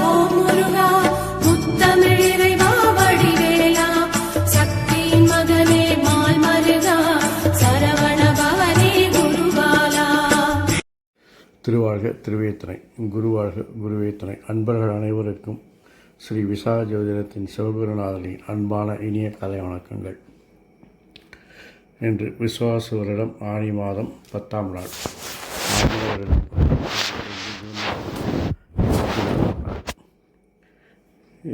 ஓம் முருகா முத்தமிழிறைவா வடிவேலா சக்தியின் மகனே மால் மருகா சரவண பவனே குருபாலா. திருவாழ்க திருவேத்தனை, குருவாழ்க குருவேத்தனை. அன்பர்கள் அனைவருக்கும் ஸ்ரீ விசாக ஜோதிடத்தின் சிவகுருநாதனின் அன்பான இனிய கலை வணக்கங்கள். இன்று விசுவாச வருடம் ஆனி மாதம் 10ஆம் நாள்.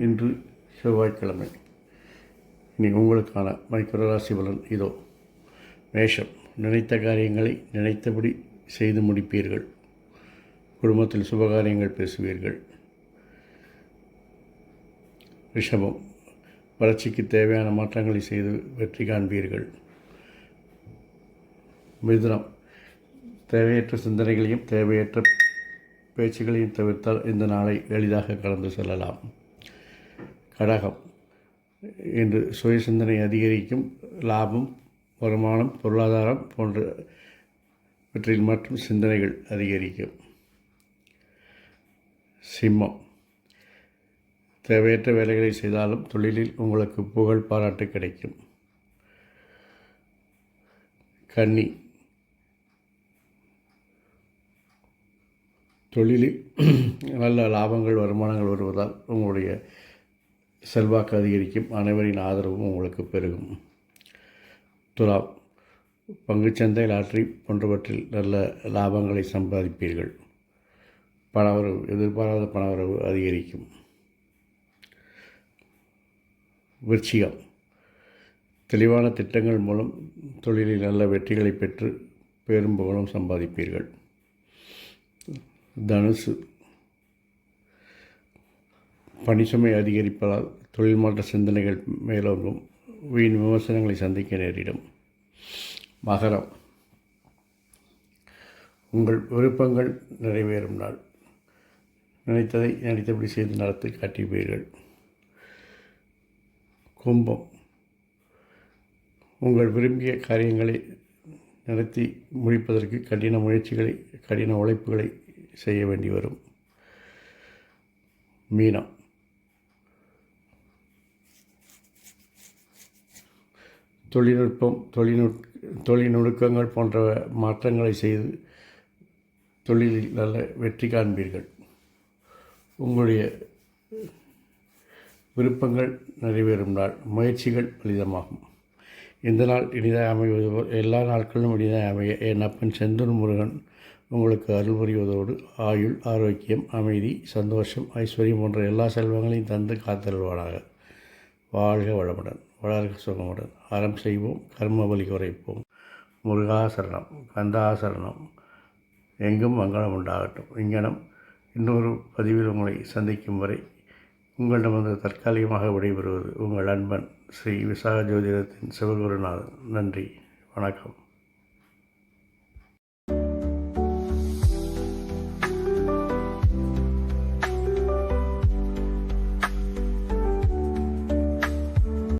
இன்று செவ்வாய்க்கிழமை. இனி உங்களுக்கான மைக்ரோராசி பலன் இதோ. மேஷம், நினைத்த காரியங்களை நினைத்தபடி செய்து முடிப்பீர்கள். குடும்பத்தில் சுபகாரியங்கள் பேசுவீர்கள். ரிஷபம், வளர்ச்சிக்கு தேவையான மாற்றங்களை செய்து வெற்றி காண்பீர்கள். மிதுனம், தேவையற்ற சிந்தனைகளையும் தேவையற்ற பேச்சுகளையும் தவிர்த்தால் இந்த நாளை எளிதாக கடந்து செல்லலாம். கடகம், இன்று சுய சிந்தனை அதிகரிக்கும். லாபம், வருமானம், பொருளாதாரம் போன்றவற்றில் மற்றும் சிந்தனைகள் அதிகரிக்கும். சிம்மம், தேவையற்ற வேலைகளை செய்தாலும் தொழிலில் உங்களுக்கு புகழ் பாராட்டு கிடைக்கும். கன்னி, தொழிலில் நல்ல லாபங்கள் வருமானங்கள் வருவதால் உங்களுடைய செல்வாக்கு அதிகரிக்கும். அனைவரின் ஆதரவும் உங்களுக்கு பெருகும். துலாம், பங்குச்சந்தை, லாட்டரி போன்றவற்றில் நல்ல லாபங்களை சம்பாதிப்பீர்கள். பணவரவு, எதிர்பாராத பணவரவு அதிகரிக்கும். விருச்சிகம், தெளிவான திட்டங்கள் மூலம் தொழிலில் நல்ல வெற்றிகளை பெற்று பேரும் புகழும் சம்பாதிப்பீர்கள். தனுசு, பணிசுமை அதிகரிப்பதால் தொழில் மாற்ற சிந்தனைகள் மேலோங்கும். வீண் விமர்சனங்களை சந்திக்க நேரிடும். மகரம், உங்கள் விருப்பங்கள் நிறைவேறும் நாள். நினைத்ததை நினைத்தபடி செய்து நடத்தி காட்டுவீர்கள். கும்பம், உங்கள் விரும்பிய காரியங்களை நடத்தி முடிப்பதற்கு கடின உழைப்புகளை செய்ய வேண்டி வரும். மீனம், தொழில்நுட்பங்கள் போன்ற மாற்றங்களை செய்து தொழிலில் நல்ல வெற்றி காண்பீர்கள். உங்களுடைய விருப்பங்கள் நிறைவேறும் நாள். முயற்சிகள் பலிதமாகும். இந்த நாள் இனிதாக அமைவது போல் எல்லா நாட்களும் இனிதாக அமைய என் அப்பன் செந்தூர் முருகன் உங்களுக்கு அருள் புரிவதோடு ஆயுள், ஆரோக்கியம், அமைதி, சந்தோஷம், ஐஸ்வர்யம் போன்ற எல்லா செல்வங்களையும் தந்து காத்தல்வானாக. வாழ்க வளமுடன், வளர்க சுகமுடன். அறம் செய்வோம், கர்ம பலி குறைப்போம். முருகாசரணம், கந்தாசரணம். எங்கும் மங்களம் உண்டாகட்டும். இங்கனம் இன்னொரு பதிவில் உங்களை சந்திக்கும் வரை உங்களிடமிருந்து தற்காலிகமாக விடைபெறுவது உங்கள் அன்பன் ஸ்ரீ விசாக ஜோதிடத்தின் சிவகுருநாதன். நன்றி, வணக்கம்.